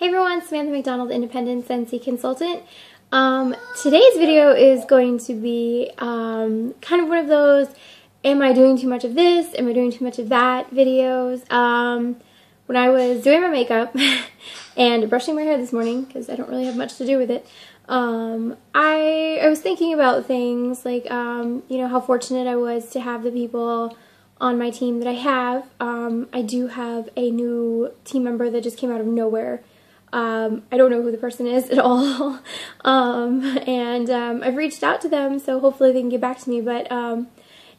Hey everyone, Samantha McDonald, Independent Scentsy Consultant. Today's video is going to be kind of one of those, am I doing too much of this, am I doing too much of that videos. When I was doing my makeup and brushing my hair this morning, because I don't really have much to do with it, I was thinking about things like, you know, how fortunate I was to have the people on my team that I have. I do have a new team member that just came out of nowhere. I don't know who the person is at all, and I've reached out to them, so hopefully they can get back to me, but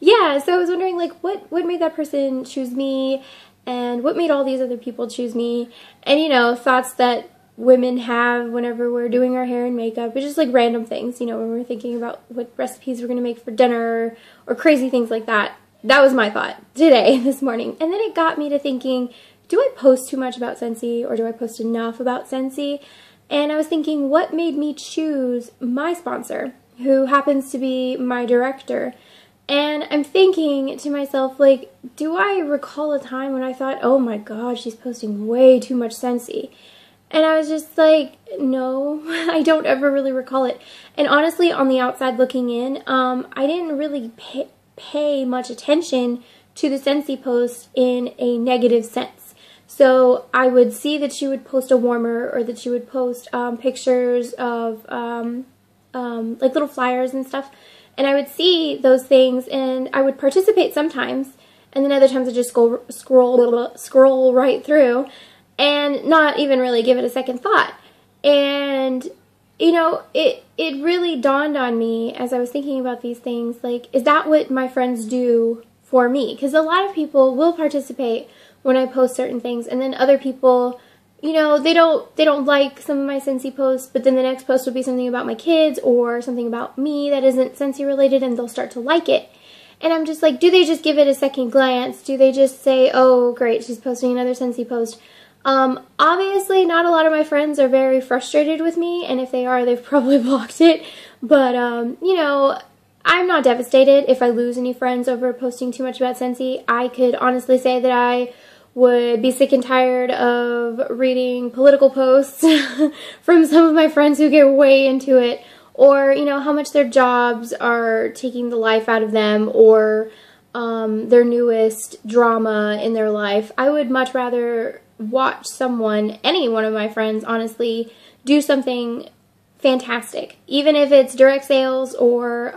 yeah, so I was wondering, like, what made that person choose me, and what made all these other people choose me, and, you know, thoughts that women have whenever we're doing our hair and makeup. It's just, like, random things, you know, when we're thinking about what recipes we're going to make for dinner, or crazy things like that. That was my thought today, this morning, and then it got me to thinking, do I post too much about Scentsy, or do I post enough about Scentsy? And I was thinking, what made me choose my sponsor, who happens to be my director? And I'm thinking to myself, like, do I recall a time when I thought, oh my god, she's posting way too much Scentsy? And I was just like, no, I don't ever really recall it. And honestly, on the outside looking in, I didn't really pay much attention to the Scentsy post in a negative sense. So I would see that she would post a warmer, or that she would post pictures of like little flyers and stuff, and I would see those things, and I would participate sometimes, and then other times I just scroll right through and not even really give it a second thought. And you know, it really dawned on me as I was thinking about these things, like, is that what my friends do for me? Because a lot of people will participate when I post certain things, and then other people, you know, they don't like some of my Scentsy posts, but then the next post will be something about my kids or something about me that isn't Scentsy related, and they'll start to like it. And I'm just like, do they just give it a second glance? Do they just say, oh great, she's posting another Scentsy post? Obviously not a lot of my friends are very frustrated with me, and if they are, they've probably blocked it, but you know, I'm not devastated if I lose any friends over posting too much about Scentsy. I could honestly say that I would be sick and tired of reading political posts from some of my friends who get way into it, or, you know, how much their jobs are taking the life out of them, or their newest drama in their life. I would much rather watch someone, any one of my friends, honestly, do something fantastic. Even if it's direct sales, or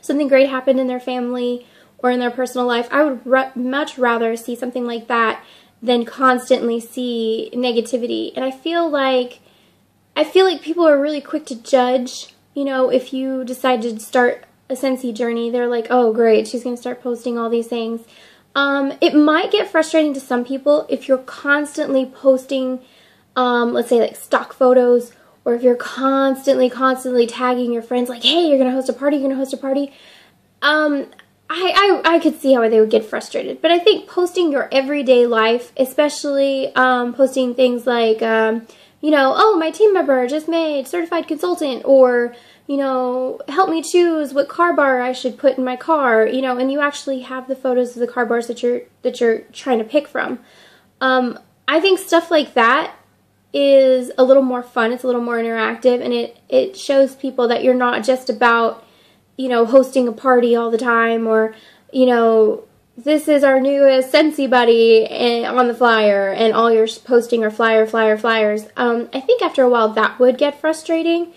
something great happened in their family or in their personal life, I would much rather see something like that than constantly see negativity. And I feel like people are really quick to judge, you know, if you decide to start a Scentsy journey. They're like, oh great, she's going to start posting all these things. It might get frustrating to some people if you're constantly posting, let's say, like, stock photos, or if you're constantly tagging your friends, like, hey, you're going to host a party, you're going to host a party. I could see how they would get frustrated. But I think posting your everyday life, especially posting things like, you know, oh, my team member just made certified consultant, or, you know, help me choose what car bar I should put in my car, you know, and you actually have the photos of the car bars that you're trying to pick from. I think stuff like that is a little more fun, it's a little more interactive, and it shows people that you're not just about, you know, hosting a party all the time, or, you know, this is our newest Scentsy buddy on the flyer, and all you're posting are flyers. I think after a while that would get frustrating,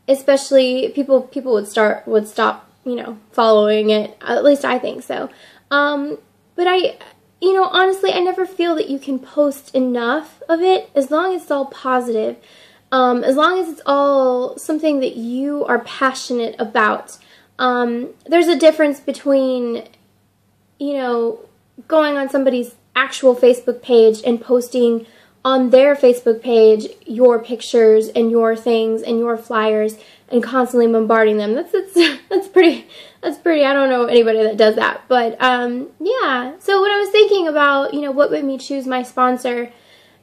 especially people would stop, you know, following it. At least I think so. But you know, honestly, I never feel that you can post enough of it, as long as it's all positive, as long as it's all something that you are passionate about. There's a difference between, you know, going on somebody's actual Facebook page and posting on their Facebook page your pictures and your things and your flyers and constantly bombarding them. That's pretty, I don't know anybody that does that. But yeah, so when I was thinking about, you know, what made me choose my sponsor,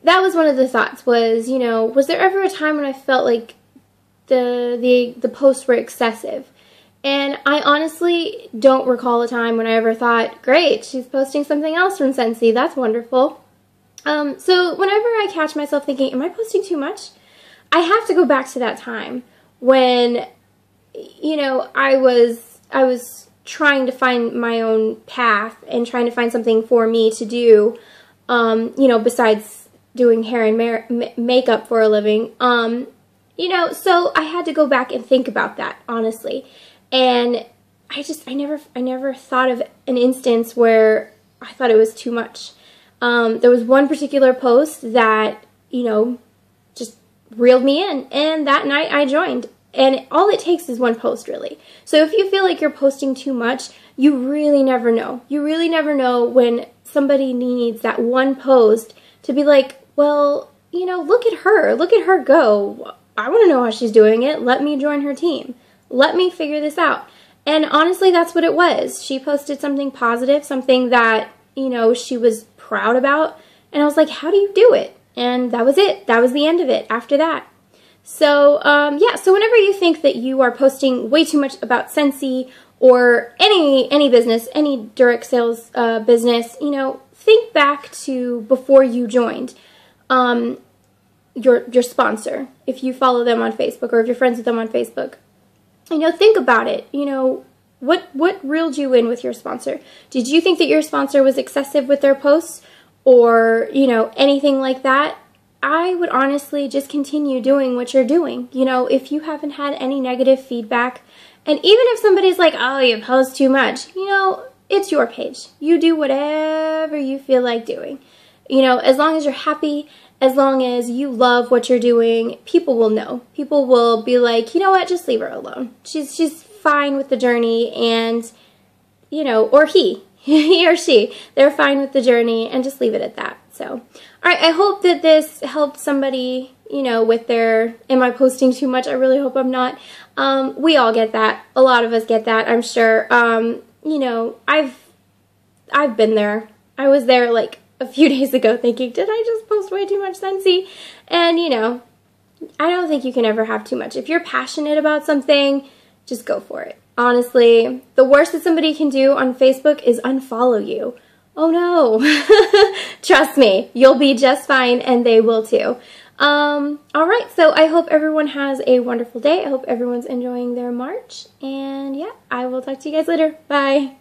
that was one of the thoughts, was, you know, was there ever a time when I felt like the posts were excessive? And I honestly don't recall a time when I ever thought, great, she's posting something else from Scentsy, that's wonderful. So whenever I catch myself thinking, am I posting too much? I have to go back to that time when, you know, I was trying to find my own path and trying to find something for me to do, you know, besides doing hair and makeup for a living. You know, so I had to go back and think about that, honestly. And I never thought of an instance where I thought it was too much. There was one particular post that, you know, just reeled me in, and that night I joined. And all it takes is one post, really. So if you feel like you're posting too much, you really never know. You really never know when somebody needs that one post to be like, well, you know, look at her go. I want to know how she's doing it. Let me join her team. Let me figure this out. And honestly, that's what it was. She posted something positive, something that, you know, she was proud about. And I was like, how do you do it? And that was it. That was the end of it after that. So, yeah, so whenever you think that you are posting way too much about Scentsy or any business, any direct sales business, you know, think back to before you joined your sponsor, if you follow them on Facebook or if you're friends with them on Facebook. You know, think about it. You know, what reeled you in with your sponsor? Did you think that your sponsor was excessive with their posts or, you know, anything like that? I would honestly just continue doing what you're doing. You know, if you haven't had any negative feedback, and even if somebody's like, oh, you post too much, you know, it's your page. You do whatever you feel like doing. You know, as long as you're happy, as long as you love what you're doing, people will know. People will be like, you know what, just leave her alone. She's fine with the journey, and, you know, or he or she, they're fine with the journey, and just leave it at that. So, all right, I hope that this helped somebody, you know, with their, am I posting too much? I really hope I'm not. We all get that. A lot of us get that, I'm sure. You know, I've been there. I was there like a few days ago thinking, did I just post way too much Scentsy? And, you know, I don't think you can ever have too much. If you're passionate about something, just go for it. Honestly, the worst that somebody can do on Facebook is unfollow you. Oh no. Trust me, you'll be just fine, and they will too. Alright, so I hope everyone has a wonderful day. I hope everyone's enjoying their March. And yeah, I will talk to you guys later. Bye.